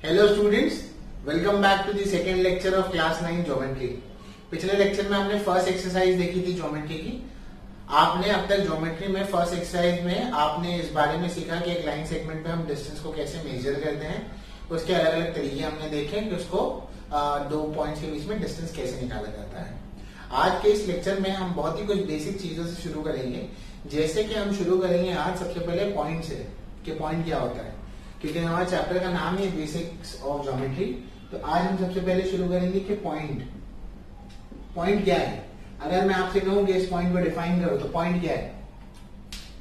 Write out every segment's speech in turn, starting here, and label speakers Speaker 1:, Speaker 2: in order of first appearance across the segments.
Speaker 1: Hello students, welcome back to the second lecture of class 9 geometry. पिछले लेक्चर में हमने फर्स्ट एक्सरसाइज देखी थी ज्योमेट्री की। आपने अब तक ज्योमेट्री में फर्स्ट एक्सरसाइज में आपने इस बारे में सीखा कि एक लाइन सेगमेंट पे हम डिस्टेंस को कैसे मेजर करते हैं। उसके अलग अलग तरीके हमने देखे कि उसको दो पॉइंट्स के बीच में डिस्टेंस कैसे निकाला जाता है। आज के इस लेक्चर में हम बहुत ही कुछ बेसिक चीजों से शुरू करेंगे। जैसे कि हम शुरू करेंगे आज सबसे पहले पॉइंट से कि पॉइंट क्या होता है, क्योंकि हमारे चैप्टर का नाम है बेसिक्स ऑफ ज्योमेट्री। तो आज हम सबसे पहले शुरू करेंगे कि पॉइंट क्या है। अगर मैं आपसे कहूं कि इस पॉइंट को डिफाइन करो तो पॉइंट क्या है,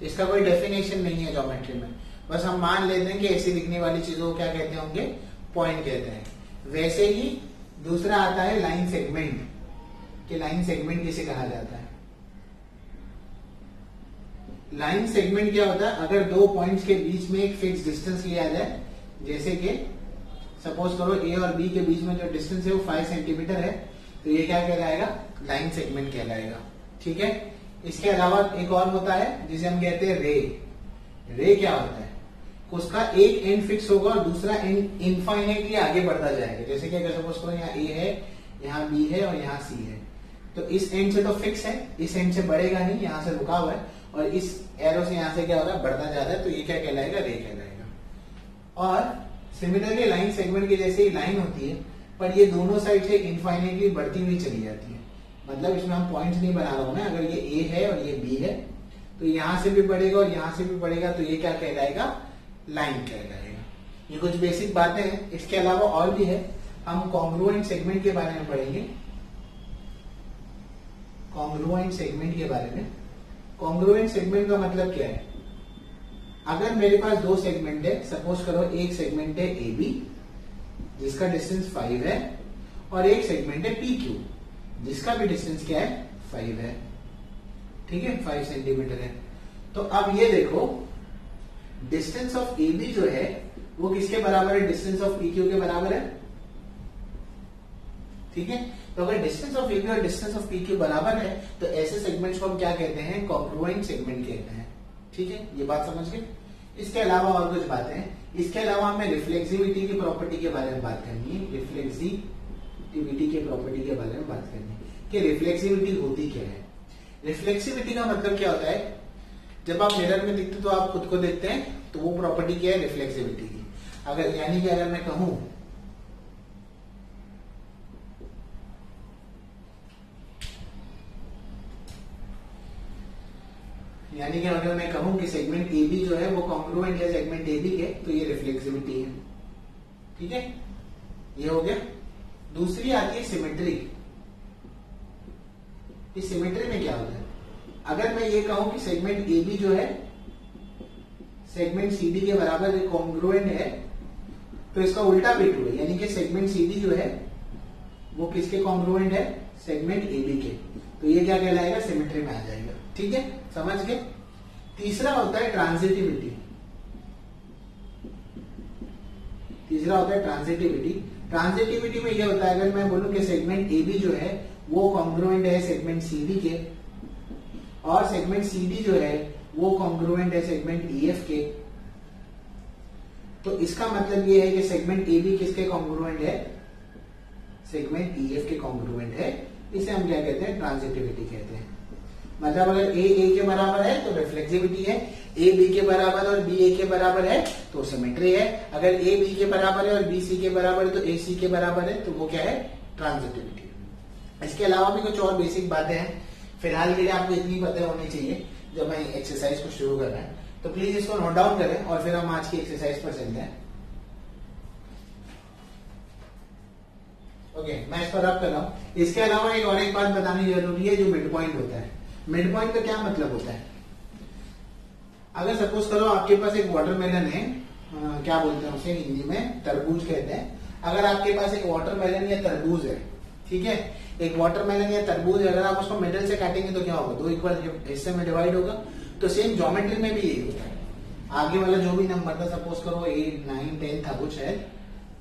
Speaker 1: इसका कोई डेफिनेशन नहीं है ज्योमेट्री में। बस हम मान लेते हैं कि ऐसी दिखने वाली चीजों को क्या कहते होंगे, पॉइंट कहते हैं। वैसे ही दूसरा आता है लाइन सेगमेंट, कि लाइन सेगमेंट किसे कहा जाता है। लाइन सेगमेंट क्या होता है, अगर दो पॉइंट्स के बीच में एक फिक्स डिस्टेंस लिया जाए, जैसे कि सपोज करो ए और बी के बीच में जो डिस्टेंस है वो 5 सेंटीमीटर है, तो ये क्या कहलाएगा, लाइन सेगमेंट कहलाएगा। ठीक है। इसके अलावा एक और होता है जिसे हम कहते हैं रे। रे क्या होता है, उसका एक एंड फिक्स होगा और दूसरा एंड इनफाइनाइटली आगे बढ़ता जाएगा। जैसे कि अगर सपोज करो यहाँ ए है, यहाँ बी है और यहाँ सी है, तो इस एंड से तो फिक्स है, इस एंड से बढ़ेगा नहीं, यहाँ से रुका हुआ है, और इस एरो से यहां से क्या हो रहा है, बढ़ता जा रहा है, तो ये क्या कहलाएगा, रे कहलाएगा। और सिमिलरली लाइन सेगमेंट की जैसे ही लाइन होती है, पर ये दोनों साइड से इनफाइनाइटली बढ़ती हुई चली जाती है। मतलब इसमें हम पॉइंट्स नहीं बना रहा हूं मैं, अगर ये ए है और ये बी है तो यहां से भी बढ़ेगा और यहां से भी बढ़ेगा, तो ये क्या कहलाएगा, लाइन कहलाएगा। ये कुछ बेसिक बातें हैं। इसके अलावा और भी है, हम कॉन्ग्रुएंट सेगमेंट के बारे में पढ़ेंगे। कॉन्ग्रुएंट सेगमेंट के बारे में, कॉन्ग्रुएंट सेगमेंट का मतलब क्या है, अगर मेरे पास दो सेगमेंट है, सपोज करो एक सेगमेंट है ए बी जिसका डिस्टेंस 5 है, और एक सेगमेंट है पी क्यू जिसका भी डिस्टेंस क्या है, 5 है। ठीक है, 5 सेंटीमीटर है। तो अब ये देखो, डिस्टेंस ऑफ ए बी जो है वो किसके बराबर है, डिस्टेंस ऑफ पी क्यू के बराबर है। ठीक है, तो अगर डिस्टेंस ऑफ ए बी और डिस्टेंस ऑफ पी क्यू बराबर है तो ऐसे सेगमेंट्स को हम क्या कहते हैं, कॉन्ग्रुएंट सेगमेंट कहते हैं। ठीक है, ये बात समझ गए। इसके अलावा और कुछ बातें हैं। इसके अलावा हमें रिफ्लेक्सिविटी की प्रॉपर्टी के बारे में बात करनी है। रिफ्लेक्सिविटी के प्रॉपर्टी के बारे में बात करनी है कि रिफ्लेक्सिविटी होती क्या है। रिफ्लेक्सिविटी का मतलब क्या होता है, जब आप मिरर में दिखते तो आप खुद को देखते हैं, तो वो प्रॉपर्टी क्या है, रिफ्लेक्सिविटी की। अगर यानी कि अगर मैं कहूं यानी कि अगर मैं कहूं कि सेगमेंट ए बी जो है वो कॉन्ग्रुएंट है सेगमेंट ए बी के, तो ये रिफ्लेक्सिविटी है। ठीक है, ये हो गया। दूसरी आती है सिमेट्री। इस सिमेट्री में क्या होता है, अगर मैं ये कहूं कि सेगमेंट ए बी जो है सेगमेंट सी डी के बराबर कॉन्ग्रुएंट है, तो इसका उल्टा भी ट्रू है, यानी कि सेगमेंट सी डी जो है वो किसके कॉन्ग्रुएंट है, सेगमेंट ए बी के, तो ये क्या कहलाएगा, सिमेट्री में आ जाएगा। ठीक है, समझ गए। तीसरा होता है ट्रांजिटिविटी। ट्रांजिटिविटी में यह होता है, अगर मैं बोलूं कि सेगमेंट ए बी जो है वो कॉन्ग्रुएंट है सेगमेंट सी डी के, और सेगमेंट सी डी जो है वो कॉन्ग्रुएंट है सेगमेंट ई एफ के, तो इसका मतलब ये है कि सेगमेंट ए बी किसके कॉन्ग्रुएंट है, सेगमेंट ई एफ के कॉन्ग्रुएंट है। इसे हम क्या कहते हैं, ट्रांजिटिविटी कहते हैं। मतलब अगर ए के बराबर है तो रिफ्लेक्सिविटी है, ए बी के बराबर और बी ए के बराबर है तो सिमेट्री है, अगर ए बी के बराबर है और बी सी के बराबर है तो ए सी के बराबर है, तो वो क्या है, ट्रांजिटिविटी। इसके अलावा भी कुछ और बेसिक बातें हैं, फिलहाल के लिए आपको इतनी पता होनी चाहिए जब मैं एक्सरसाइज को शुरू कर रहा है। तो प्लीज इसको नोट डाउन करें और फिर हम आज की एक्सरसाइज पर चलते हैं। ओके, मैं इस पर रब कर रहा हूं। इसके अलावा एक और एक बात बतानी जरूरी है, जो मिड पॉइंट होता है। मिड पॉइंट का क्या मतलब होता है, अगर सपोज करो आपके पास एक वाटरमेलन है, क्या बोलते हैं उसे हिंदी में, तरबूज कहते हैं। अगर आपके पास एक वाटरमेलन या तरबूज है, ठीक है, एक वाटरमेलन या तरबूज, अगर आप उसको मिडिल से काटेंगे तो क्या होगा, दो इक्वल हिस्से में डिवाइड होगा। तो सेम ज्योमेट्री में भी यही होता है। आगे वाला जो भी नंबर था, सपोज करो 8, 9, 10 था कुछ है,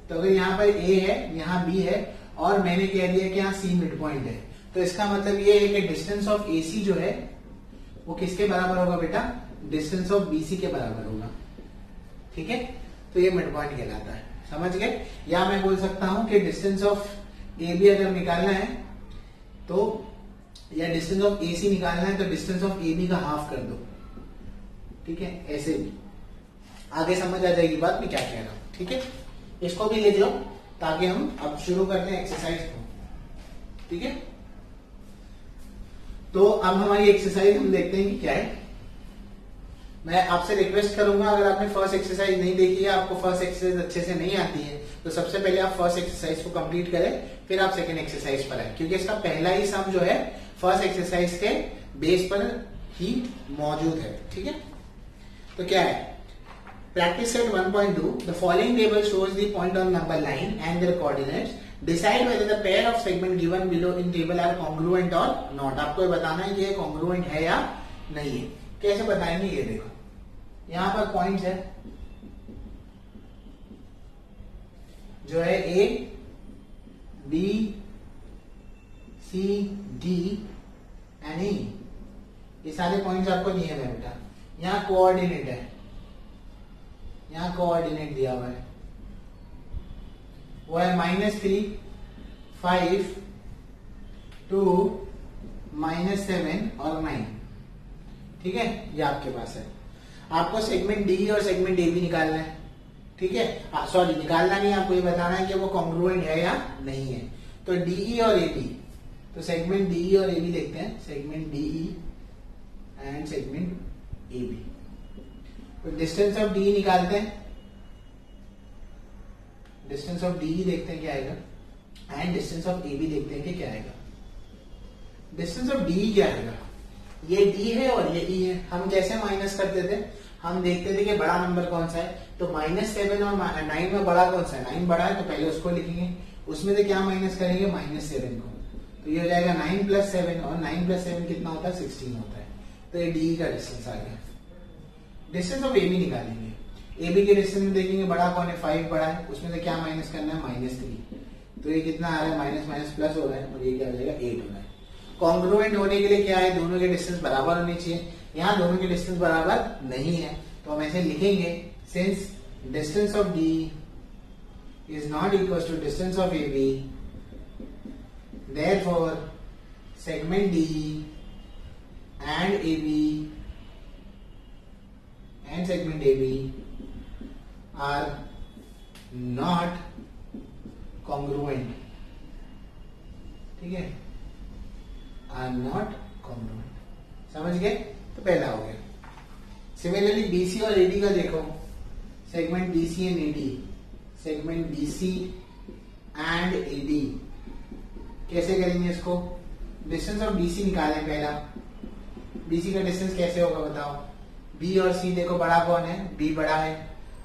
Speaker 1: तो अगर यहाँ पर ए है, यहाँ बी है, और मैंने कह दिया कि यहाँ सी मिड पॉइंट है, तो इसका मतलब ये है कि डिस्टेंस ऑफ ए सी जो है वो किसके बराबर होगा बेटा, डिस्टेंस ऑफ बी सी के बराबर होगा। ठीक है, तो ये मिड पॉइंट कहलाता है। समझ गए? या मैं बोल सकता हूं कि डिस्टेंस ऑफ ए बी अगर निकालना है तो, या डिस्टेंस ऑफ ए सी निकालना है तो डिस्टेंस ऑफ ए बी का हाफ कर दो, ठीक है? ऐसे भी आगे समझ आ जाएगी बात मैं क्या कह रहा हूं, ठीक है? इसको भी लिख लो ताकि हम अब शुरू करते हैं एक्सरसाइज को, ठीक है? तो अब हमारी एक्सरसाइज हम देखते हैं कि क्या है। मैं आपसे रिक्वेस्ट करूंगा, अगर आपने फर्स्ट एक्सरसाइज नहीं देखी है, आपको फर्स्ट एक्सरसाइज अच्छे से नहीं आती है, तो सबसे पहले आप फर्स्ट एक्सरसाइज को कंप्लीट करें, फिर आप सेकंड एक्सरसाइज पर आए, क्योंकि इसका पहला ही सम जो है फर्स्ट एक्सरसाइज के बेस पर ही मौजूद है, ठीक है? तो क्या है? Practice set 1.2. The following table shows the point on number line and their coordinates. Decide whether the pair of segment given below in table are congruent or not. आपको ये बताना है कि ये congruent है या नहीं है। कैसे बताएंगे? ये देखो, यहां पर पॉइंट्स है जो है A, B, C, D and E। ये सारे पॉइंट्स आपको दिए हैं बेटा। यहां कोऑर्डिनेट है, यहां कोऑर्डिनेट दिया हुआ है, वो है -3, 5, 2, -7 और 9, ठीक है? ये आपके पास है। आपको सेगमेंट डी और सेगमेंट ए भी निकालना है, ठीक है? सॉरी, निकालना नहीं, आपको ये बताना है कि वो कॉन्ग्रुएंट है या नहीं है। तो डीई और ए बी, तो सेगमेंट डीई और ए बी देखते हैं, segment DE and segment A B. तो डिस्टेंस ऑफ डी निकालते हैं, डिस्टेंस ऑफ डी देखते हैं क्या आएगा, and distance of A B देखते हैं कि क्या आएगा। डिस्टेंस ऑफ डी क्या आएगा? ये डी है और ये ई है। हम कैसे माइनस करते थे? हम देखते थे कि बड़ा नंबर कौन सा है, तो -7 और 9 में बड़ा कौन सा है? 9 बड़ा है, तो पहले उसको लिखेंगे, उसमें से क्या माइनस करेंगे? -7 को। तो ये हो जाएगा 9 + 7, और 9 + 7 कितना होता है? 16 होता है। तो ये डी का डिस्टेंस आ गया। डिस्टेंस ऑफ ए बी निकालेंगे। ए बी के डिस्टेंस में देखेंगे बड़ा कौन है? 5 बड़ा है, उसमें से क्या माइनस करना है? -3। तो ये कितना आ रहा है? माइनस माइनस प्लस हो रहा है, और ये क्या हो जाएगा? 8 हो रहा है। कॉन्ग्रुएंट होने के लिए क्या है? दोनों के डिस्टेंस बराबर होने चाहिए। यहाँ दोनों के डिस्टेंस बराबर नहीं है, तो हम ऐसे लिखेंगे, since distance of D is not equal to distance of A B, therefore segment D and A B and segment AB are not congruent, ठीक है? are not congruent, समझ गए? तो पहला हो गया। सिमिलरली BC और AD का देखो, segment BC and AD, segment BC and AD कैसे करेंगे इसको? डिस्टेंस ऑफ BC निकालें पहला। BC का डिस्टेंस कैसे होगा बताओ? बी और सी देखो, बड़ा कौन है? बी बड़ा है,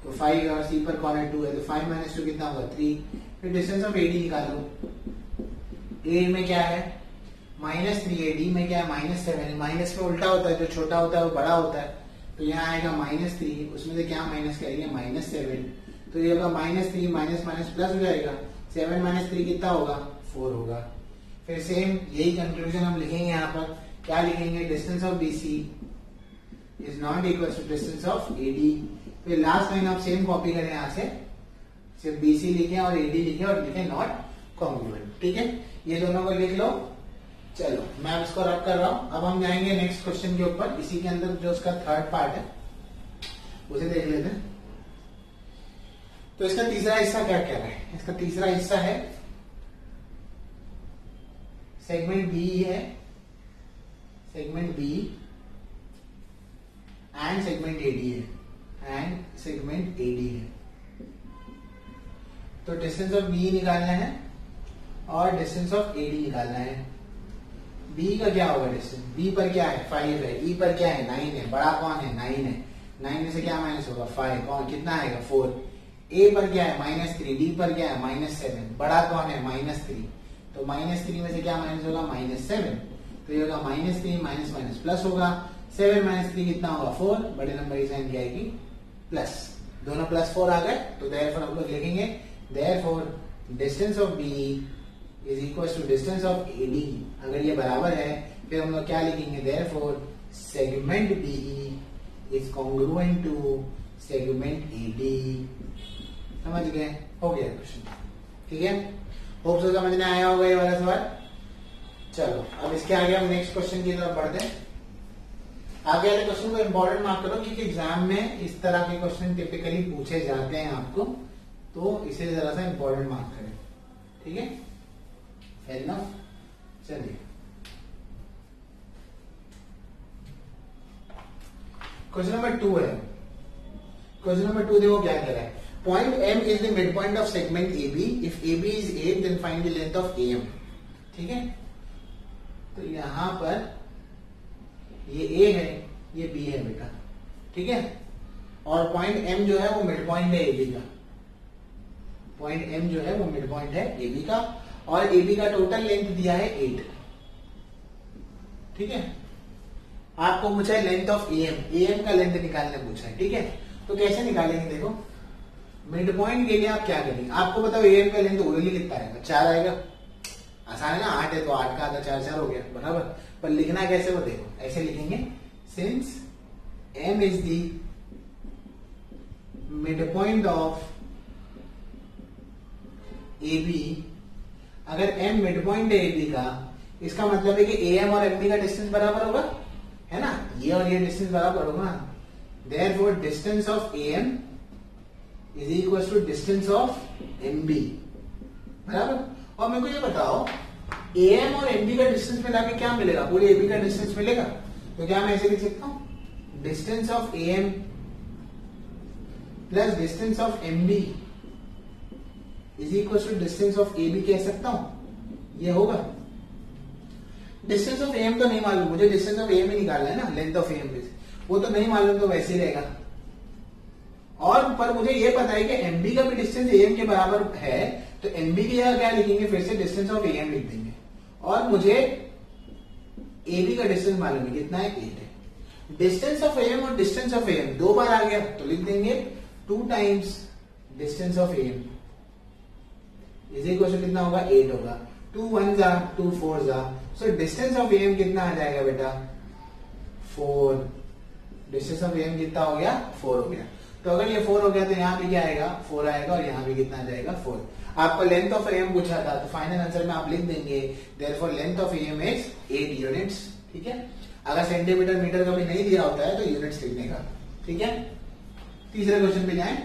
Speaker 1: तो 5 और सी पर कौन है? 2 है, तो 5 - 2 कितना होगा? 3। फिर डिस्टेंस ऑफ एडी निकालो। ए में क्या है? -3 है, डी में क्या है? -7 है। माइनस में उल्टा होता है, जो छोटा होता है वो बड़ा होता है, तो यहाँ आएगा -3, उसमें से क्या माइनस करेंगे? -7। तो ये होगा -3 माइनस माइनस प्लस हो जाएगा, 7 - 3 कितना होगा? 4 होगा। फिर सेम यही कंक्लूजन हम लिखेंगे यहाँ पर। क्या लिखेंगे? Distance of BC is not equal to distance of AD। फिर लास्ट लाइन आप सेम कॉपी करें, यहाँ से सिर्फ BC लिखें और AD लिखें और लिखें नॉट कॉन्ग्रुएंट, ठीक है? ये दोनों को लिख लो। चलो मैं इसको रब कर रहा हूं। अब हम जाएंगे नेक्स्ट क्वेश्चन के ऊपर। इसी के अंदर जो उसका थर्ड पार्ट है उसे देख लेते हैं। तो इसका तीसरा हिस्सा क्या कह रहा है? इसका तीसरा हिस्सा है सेगमेंट बी है, segment B and segment AD है, एंड सेगमेंट एडी है। तो डिस्टेंस ऑफ बी निकालना है और डिस्टेंस ऑफ एडी निकालना है। बी का क्या होगा डिस्टेंस? बी पर क्या है? 5 है। ई पर क्या है? 9 है। बड़ा कौन है? 9 है। 9 में से क्या माइनस होगा? 5। कौन कितना आएगा? 4। ए पर क्या है? -3। डी पर क्या है? -7। बड़ा कौन है? -3। तो -3 में से क्या माइनस होगा? -7। तो ये होगा -3 माइनस माइनस प्लस होगा। 7 - 3 कितना होगा? 4। बड़े नंबर की साइन क्या आएगी? प्लस। दोनों +4 आ गए, तो देयरफॉर हम लोग लिखेंगे therefore distance of B is equal to distance of AD. अगर ये बराबर है फिर हम लोग क्या लिखेंगे? Therefore segment BE is congruent to segment AD. समझ समझ गए, हो गया क्वेश्चन। ठीक है, होप सो समझ में आया होगा ये वाला सवाल। चलो अब इसके आगे हम नेक्स्ट क्वेश्चन की तरफ बढ़ते हैं। आगे वाले क्वेश्चन को इंपॉर्टेंट मार्क करो, क्योंकि एग्जाम में इस तरह के क्वेश्चन टिपिकली पूछे जाते हैं आपको, तो इसे जरा सा इंपॉर्टेंट मार्क करें। ठीक है, फेयर इनफ। चलिए क्वेश्चन नंबर 2 है। क्वेश्चन नंबर 2 देखो क्या कह रहा है। Point M is the mid point of segment A B, if A B is 8 then find the length of A M. ठीक है, तो यहां पर ये ए है, ये बी है बेटा। ठीक है, और पॉइंट एम जो है वो मिड पॉइंट है ए बी का। पॉइंट एम जो है वो मिड पॉइंट है ए बी का, और ए बी का टोटल लेंथ दिया है 8। ठीक है, आपको पूछा है लेंथ ऑफ ए एम का लेंथ निकालने पूछा है। ठीक है, तो कैसे निकालेंगे देखो, मिड पॉइंट के लिए आप क्या करेंगे, आपको बताओ ए एम का लेंथ ओरली कितना आएगा, 4 आएगा। आसान है ना, 8 है तो 8 का आधा 4 हो गया बराबर। पर लिखना कैसे वो देखो, ऐसे लिखेंगे, since M is the mid point of A B, अगर एम मिड पॉइंट है ए बी का, इसका मतलब है कि ए एम और एम बी का डिस्टेंस बराबर होगा, है ना, ये और ये डिस्टेंस बराबर होगा। Therefore distance of A M is equal to distance of M B बराबर। और मेरे को ये बताओ, ए एम और एम बी का डिस्टेंस मिला के क्या मिलेगा, पूरे ए बी का डिस्टेंस मिलेगा। तो क्या मैं ऐसे लिख सकता हूं, distance of A M plus distance of M B is equal to distance of A B कह सकता हूं, ये होगा। डिस्टेंस ऑफ एम तो नहीं मालूम मुझे, डिस्टेंस ऑफ एम ही निकालना है ना, लेंथ ऑफ एम वो तो नहीं मालूम, तो वैसे ही रहेगा। और पर मुझे ये पता है कि एमबी का भी डिस्टेंस एम के बराबर है, तो एमबी की जगह क्या लिखेंगे, फिर से डिस्टेंस ऑफ एम लिख देंगे। और मुझे एबी का डिस्टेंस मालूम है, कितना है, 8 है। डिस्टेंस ऑफ एम और डिस्टेंस ऑफ एम 2 बार आ गया, तो लिख देंगे 2 times distance of M is equal to कितना होगा, 8 होगा। 2 1 जा 2 4 जा, सो डिस्टेंस ऑफ एम कितना आ जाएगा बेटा, 4। डिस्टेंस ऑफ एम कितना हो गया, 4 हो गया। तो अगर ये 4 हो गया तो यहाँ भी क्या आएगा, 4 आएगा, और यहाँ भी कितना आ जाएगा, 4। आपको लेंथ ऑफ एम पूछा था, तो फाइनल आंसर में आप लिख देंगे therefore length of M is 8 units. ठीक है, अगर सेंटीमीटर मीटर का भी नहीं दिया होता है तो यूनिट्स लिखने का। ठीक है, तीसरे क्वेश्चन पे जाएं।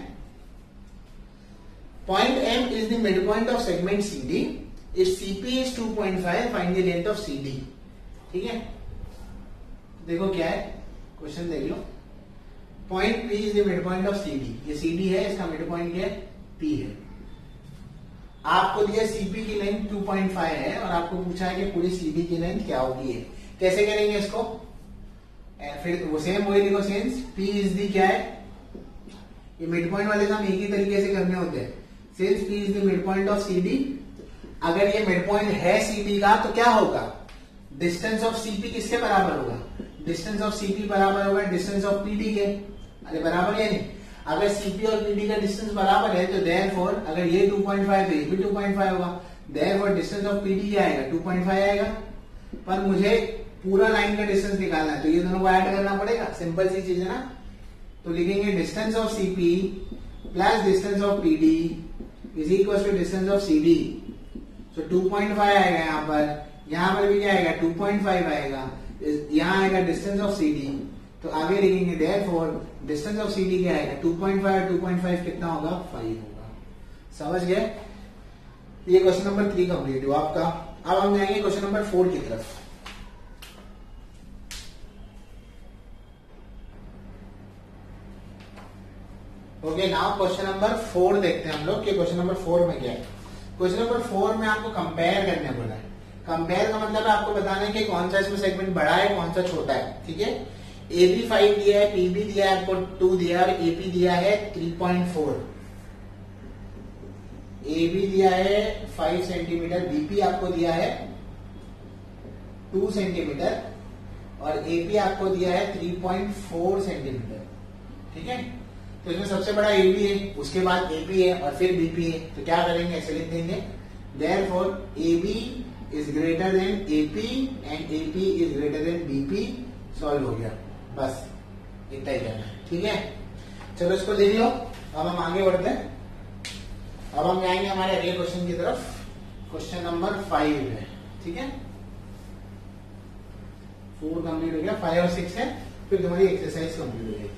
Speaker 1: Point M is the mid point of segment C D, if CP is 2.5 find the length of C D. ठीक है, देखो क्या है क्वेश्चन, देख लो। Point P is the mid point of C D, ये सी डी है, इसका मिड पॉइंट क्या है, पी है। आपको दिया सीपी की लेंथ 2.5 है, और आपको पूछा है कि पूरी सीडी की लेंथ क्या होगी है। कैसे करेंगे इसको, फिर वो सेम वही लिखो, सिंस पी इज दी क्या है, ये मिड पॉइंट वाले काम एक ही तरीके से करने होते हैं। Since P is the mid point of C D, अगर ये मिड पॉइंट है सीडी का, तो क्या होगा, डिस्टेंस ऑफ सीपी किसके बराबर होगा, डिस्टेंस ऑफ सीपी बराबर होगा डिस्टेंस ऑफ पीडी के। अरे बराबर है नहीं, अगर सीपी और पीडी का डिस्टेंस बराबर है, तो देयरफॉर अगर ये 2.5 तो ये भी 2.5 होगा। देयरफॉर डिस्टेंस ऑफ पीडी क्या आएगा, 2.5 आएगा। पर मुझे पूरा लाइन का डिस्टेंस निकालना है, तो ये दोनों को ऐड करना पड़ेगा, सिंपल सी चीज है ना। तो लिखेंगे distance of CP plus distance of PD is equal to distance of CD. तो 2.5 आएगा यहाँ पर भी क्या आएगा, 2.5 आएगा, यहाँ आएगा डिस्टेंस ऑफ सीडी। तो आगे लिखेंगे देयरफॉर डिस्टेंस ऑफ सीडी क्या आएगा, 2.5 कितना होगा, 5 होगा। समझ गए, ये क्वेश्चन नंबर 3 कंप्लीट हुआ आपका। अब हम जाएंगे क्वेश्चन नंबर 4 की तरफ। ओके, नाउ क्वेश्चन नंबर 4 देखते हैं हम लोग कि क्वेश्चन नंबर 4 में क्या है। क्वेश्चन नंबर 4 में आपको कंपेयर करने बोला है। कंपेयर का मतलब है आपको बताना है कि कौन सा इसमें सेगमेंट बड़ा है, कौन सा छोटा है। ठीक है, AB 5 दिया है, PB दिया है आपको 2 दिया है, और AP दिया है 3.4। AB दिया है 5 सेंटीमीटर, BP आपको दिया है 2 सेंटीमीटर, और AP आपको दिया है 3.4 सेंटीमीटर। ठीक है, तो इसमें सबसे बड़ा AB है, उसके बाद AP है, और फिर BP है। तो क्या करेंगे, ऐसे लिख देंगे therefore AB is greater than AP and AP is greater than BP। Solve हो गया, बस इतना ही करना है। ठीक है, चलो इसको ले लो। अब हम आगे बढ़ते हैं। अब हम जाएंगे हमारे अगले क्वेश्चन की तरफ। क्वेश्चन नंबर 5 है, ठीक है। 4 कंप्लीट हो गया, 5 और 6 है, फिर तुम्हारी एक्सरसाइज कंप्लीट हो जाएगी।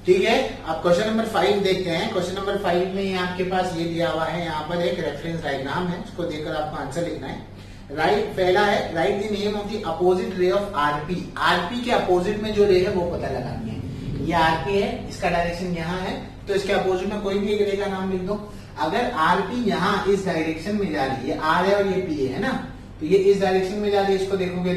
Speaker 1: ठीक है, अब क्वेश्चन नंबर 5 देखते हैं। क्वेश्चन नंबर 5 में आपके पास ये दिया हुआ है, यहाँ पर एक रेफरेंस डायग्राम है, उसको देखकर आपको आंसर लिखना है। राइट, पहला है write the name of the opposite ray of RP. RP के अपोजिट में जो रे है वो पता लगानी है। ये आरपी है, इसका डायरेक्शन यहाँ है, तो इसके अपोजिट में कोई भी एक रे का नाम लिख दो। अगर आरपी यहाँ इस डायरेक्शन में जा रही है, आर है और ये पी है ना, तो ये इस डायरेक्शन में जा रही है, इसको देखोगे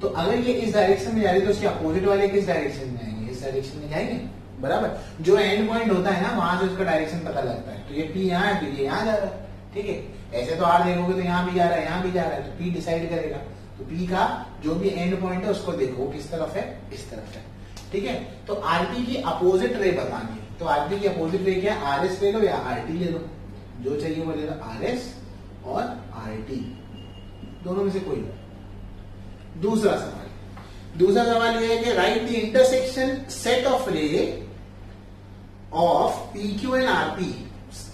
Speaker 1: तो अगर ये इस डायरेक्शन में जा रही है तो उसके अपोजिट वाले किस डायरेक्शन में आएंगे? इस डायरेक्शन में जाएंगे, बराबर। जो एंड पॉइंट होता है ना, वहां से उसका डायरेक्शन पता लगता है। तो ये पी यहाँ है, तो ये यहाँ जा रहा है, ठीक है। ऐसे तो आर देखोगे तो यहाँ भी जा रहा है, यहाँ भी जा रहा है, तो पी डिसाइड करेगा। तो पी का जो भी एंड पॉइंट है उसको देखो किस तरफ है, इस तरफ है, ठीक है। तो आरपी की अपोजिट रे बतानी है, तो आरपी की अपोजिट रे क्या? आर एस ले लो या आर टी ले लो, जो चाहिए वो ले लो, आर एस और आर टी, दोनों में से कोई। दूसरा सवाल ये है कि right the intersection set of ray of P Q and RP.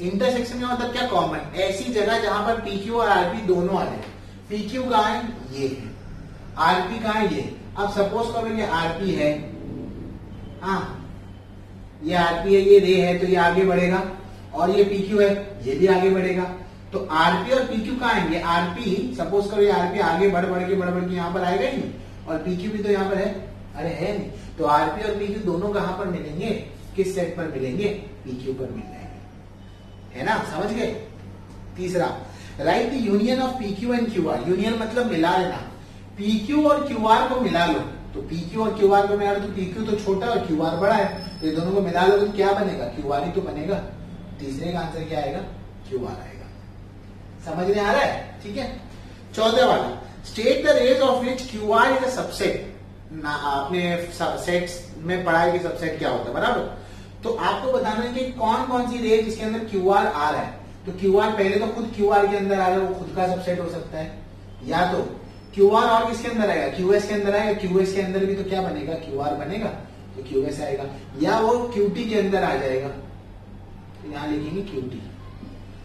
Speaker 1: Intersection का मतलब क्या? कॉमन, ऐसी जगह जहां पर पी क्यू और आरपी दोनों आ रहे हैं। पी क्यू कहां है? ये है। आरपी कहां है? ये। अब सपोज करो ये आरपी है, हाँ ये आरपी है, ये रे है, तो ये आगे बढ़ेगा, और ये पी क्यू है, ये भी आगे बढ़ेगा। तो आरपी और पी क्यू कहां आएंगे? आरपी सपोज करो ये आरपी आगे बढ़ बढ़ के यहाँ पर आएगा ही नहीं, और पी क्यू भी तो यहाँ पर है, अरे है नहीं। तो आरपी और पी क्यू दोनों कहां पर मिलेंगे? किस सेट पर मिलेंगे? पी क्यू पर मिल जाएंगे, है ना, समझ गए। तीसरा, right the union of P Q and Q R. Union मतलब मिला लेना, पी क्यू और क्यू आर को मिला लो। तो पी क्यू और क्यू आर को मिला लो, तो पी क्यू तो छोटा और क्यू आर बड़ा है, तो ये दोनों को मिला लो तो क्या बनेगा? क्यू आर ही तो बनेगा। तीसरे का आंसर क्या आएगा? क्यू आर आएगा। समझ में आ रहा है? ठीक है। चौथा वाला, state the rays of which Q R is a subset. आपने सेट्स में पढ़ा है कि सबसेट क्या होता है, बराबर। तो आपको बताना है कि कौन कौन सी रेज जिसके अंदर क्यू आर आ रहा है। तो क्यू आर पहले तो खुद क्यू आर के अंदर आ रहा है, वो खुद का सबसेट हो सकता है, या तो क्यू आर और किसके अंदर आएगा? क्यू एस के अंदर आएगा, क्यू एस के अंदर भी तो क्या बनेगा? क्यू आर बनेगा, तो क्यू एस आएगा, या वो क्यू टी के अंदर आ जाएगा, तो यहां लिखेंगे क्यू टी।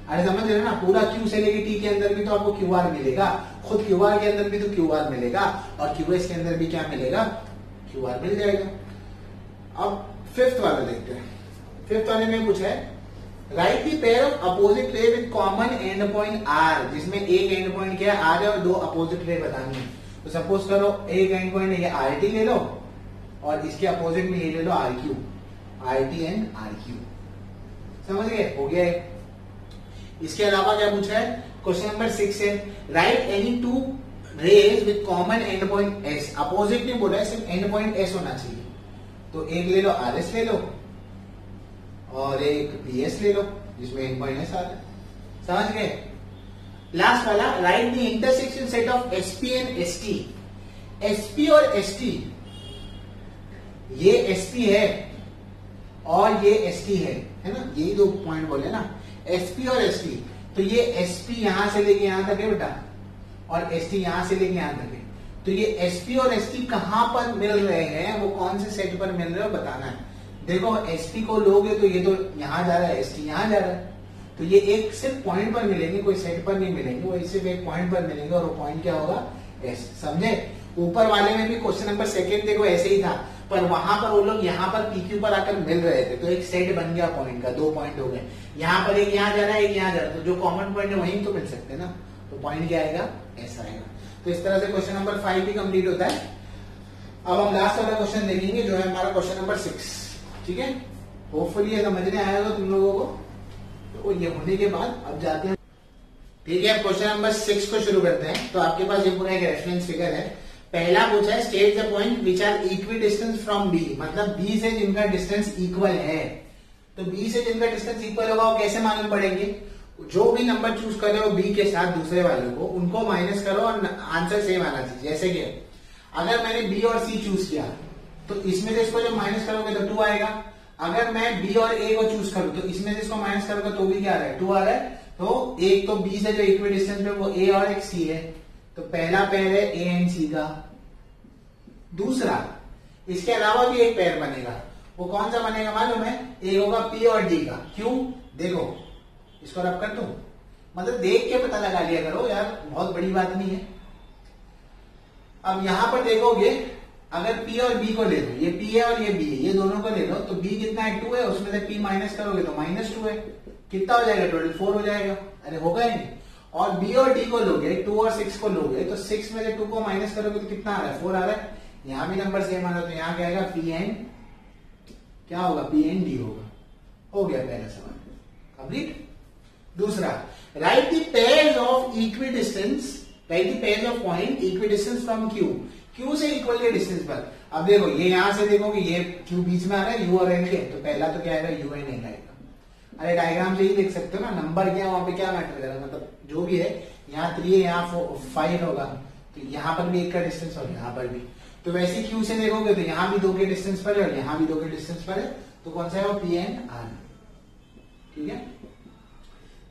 Speaker 1: अरे समझ रहे ना, पूरा क्यू से लेके टी के अंदर भी तो आपको क्यू आर मिलेगा, खुद क्यू आर के अंदर भी तो क्यू आर मिलेगा, और क्यू एस के अंदर भी क्या मिलेगा? क्यू आर मिल जाएगा। अब फिफ्थ वाला देखते हैं। फिफ्थ वाले में कुछ है, write the pair of opposite ray with common end point R, जिसमें एक एंड पॉइंट क्या है? आर है, और दो अपोजिट रे बतानी है। तो सपोज करो एक एंड पॉइंट ये आर टी ले लो, और इसके अपोजिट में ये ले लो R Q, R T and R Q. समझ गए? हो गया है। इसके अलावा क्या पूछा है? क्वेश्चन नंबर 6 है, write any two rays with common end point S. Opposite नहीं बोला है, सिर्फ एंड पॉइंट एस होना चाहिए। तो एक ले लो आर एस ले लो, और एक पी एस ले लो जिसमें एंड पॉइंट एस आ रहा है। समझ गए? लास्ट वाला, right the intersection set of SP and ST. SP और एसटी, ये एसपी है और ये एसटी है ना, यही दो पॉइंट बोले ना, एसपी और एसटी। तो ये एसपी यहां से लेके यहां तक है बेटा, और एसटी यहां से लेके यहां तक है। तो ये एसपी और एसटी कहां पर मिल रहे हैं, वो कौन से सेट पर मिल रहे हैं बताना है। देखो एसपी को लोगे तो ये तो यहां जा रहा है, एसटी यहां जा रहा है, तो ये एक सिर्फ पॉइंट पर मिलेंगे, कोई सेट पर नहीं मिलेंगे, वो सिर्फ एक पॉइंट पर मिलेंगे, और वो पॉइंट क्या होगा? एस। समझे? ऊपर वाले में भी क्वेश्चन नंबर 2 देखो ऐसे ही था, पर वहां पर वो लोग यहाँ पर पीक्यू पर आकर मिल रहे थे, तो एक सेट बन गया पॉइंट का, 2 पॉइंट हो गए। यहाँ पर एक यहाँ जा रहा है, एक यहाँ जा रहा है, तो जो कॉमन पॉइंट है वहीं तो मिल सकते हैं ना, तो पॉइंट क्या आएगा? ऐसा आएगा। तो इस तरह से क्वेश्चन नंबर 5 भी कंप्लीट होता है। अब हम लास्ट वाला क्वेश्चन देखेंगे जो है हमारा क्वेश्चन नंबर 6। ठीक है, होपफुली ये समझने आया होगा तुम लोगों को। तो ये होने के बाद अब जाते हैं, ठीक है, क्वेश्चन नंबर 6 को शुरू करते हैं। तो आपके पास ये पूरा एक रेफरेंस फिगर है। पहला पूछा है, state the point which are equidistance from B, मतलब बी से जिनका डिस्टेंस इक्वल है। तो बी से जिनका डिस्टेंस इक्वल होगा वो कैसे मालूम पड़ेंगे? जो भी नंबर चूज कर रहे हो बी के साथ दूसरे वाले को, उनको माइनस करो और आंसर सेम आना चाहिए। जैसे कि अगर मैंने बी और सी चूज किया तो इसमें से इसको जब माइनस करोगे तो 2 आएगा। अगर मैं बी और ए को चूज करूं तो इसमें से इसको माइनस करोगे तो भी क्या आ रहा है? 2 आ रहा है। तो एक तो बी से जो इक्वी डिस्टेंस में वो ए और एक सी है, तो पहला पेयर है ए एंड सी का। दूसरा, इसके अलावा भी एक पेयर बनेगा, वो कौन सा बनेगा मालूम है? एक होगा पी और डी का। क्यों? देखो इसको रब कर दूं, मतलब देख के पता लगा लिया करो यार, बहुत बड़ी बात नहीं है। अब यहां पर देखोगे, अगर P और B को ले लो, ये P है और ये B है, ये दोनों को ले लो, तो B कितना है? 2 है, उसमें से P माइनस करोगे तो -2 है, कितना हो जाएगा? टोटल 4 हो जाएगा। अरे होगा ही नहीं। और B और D को लोगे, 2 और 6 को लोगे, तो 6 में से 2 को माइनस करोगे तो कितना आ रहा है? 4 आ रहा है। यहां भी नंबर सेम आ रहा है, तो यहाँ क्या आएगा? P एंड क्या होगा? P एंड D होगा। हो गया पहला सवाल कंप्लीट। दूसरा, right the pairs of equi distance, right the pairs of point equi distance from Q, Q से इक्वल के डिस्टेंस पर। अब देखो ये यहां से देखोगे, ये Q बीच में आ रहा है, U और N के, तो पहला तो क्या आएगा? U एंड N आएगा। अरे डायग्राम से ही देख सकते हो ना, नंबर क्या वहां पे क्या मैटर करेगा, मतलब जो भी है, यहाँ 3 है, यहाँ 5 होगा, तो यहाँ पर भी 1 का डिस्टेंस और यहाँ पर भी। तो वैसे Q से देखोगे तो यहाँ भी 2 के डिस्टेंस पर है और यहाँ भी 2 के डिस्टेंस पर है, तो कौन सा है? वो P एंड R। ठीक है।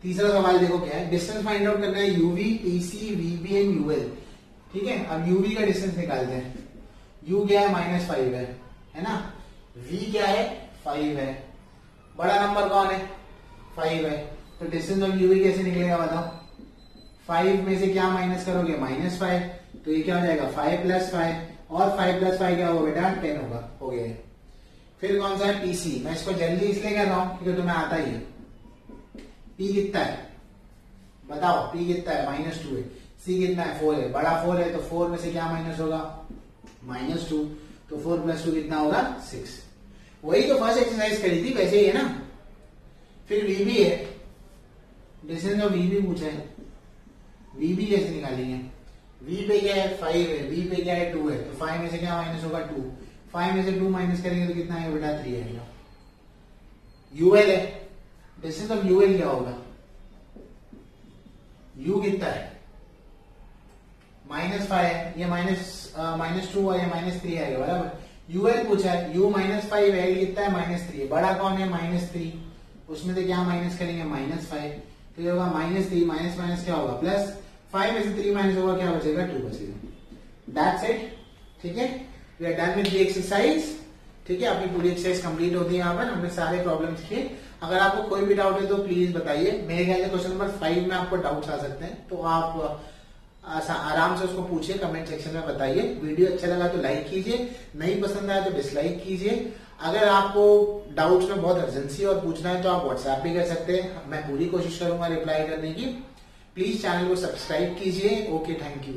Speaker 1: तीसरा सवाल देखो क्या है, डिस्टेंस फाइंड आउट करना है UV, PC, VB and UL। ठीक है। अब UV का डिस्टेंस निकालते हैं। U क्या है? -5 है ना। V क्या है? 5 है। बड़ा नंबर कौन है? 5 है। तो डिस्टेंस ऑफ UV कैसे निकलेगा बताओ? 5 में से क्या माइनस करोगे? -5, तो ये क्या हो जाएगा? 5 + 5, और 5 + 5 क्या होगा बेटा? 10 होगा। हो गया। फिर कौन सा है? PC। मैं इसको जल्दी इसलिए कर रहा हूं क्योंकि तुम्हें आता ही है। P कितना है बताओ? P कितना है? -2 है। C कितना है? 4 है। बड़ा 4 है, तो 4 में से क्या माइनस होगा? -2, तो 4 + 2 कितना होगा? 6। वही तो फर्स्ट एक्सरसाइज करी थी, वैसे ही है ना। फिर VB है, डिस्टेंस ऑफ VB पूछा है। VB कैसे निकालेंगे? V पे क्या है? 5 है, B पे क्या है? 2 है, तो 5 में से क्या माइनस होगा? 2। 5 में से 2 माइनस करेंगे तो कितना आएगा बेटा? 3 आएगा। UL है, डिस्टेंस ऑफ UL क्या होगा? U कितना है? -5 है, ये -2 और ये -3 आएगा बराबर। UL पूछा है, U -5 है, ये कितना है? -3। बड़ा कौन है? -3, उसमें से क्या माइनस करेंगे? -5, तो ये होगा -3 माइनस क्या होगा? प्लस। 5 में से 3 माइनस होगा, क्या बचेगा? 2 बचेगा। That's it. ठीक है, we are done with the exercise. ठीक है, अपनी पूरी एक्सरसाइज कंप्लीट होती है। यहाँ पर हमने सारे प्रॉब्लम्स किए। अगर आपको कोई भी डाउट है तो प्लीज बताइए। मेरे ख्याल से क्वेश्चन नंबर 5 में आपको डाउट्स आ सकते हैं, तो आप आराम से उसको पूछिए, कमेंट सेक्शन में बताइए। वीडियो अच्छा लगा तो लाइक कीजिए, नहीं पसंद आया तो डिसलाइक कीजिए। अगर आपको डाउट्स में बहुत अर्जेंसी और पूछना है तो आप व्हाट्सएप भी कर सकते हैं, मैं पूरी कोशिश करूंगा रिप्लाई करने की। प्लीज चैनल को सब्सक्राइब कीजिए। Okay, thank you.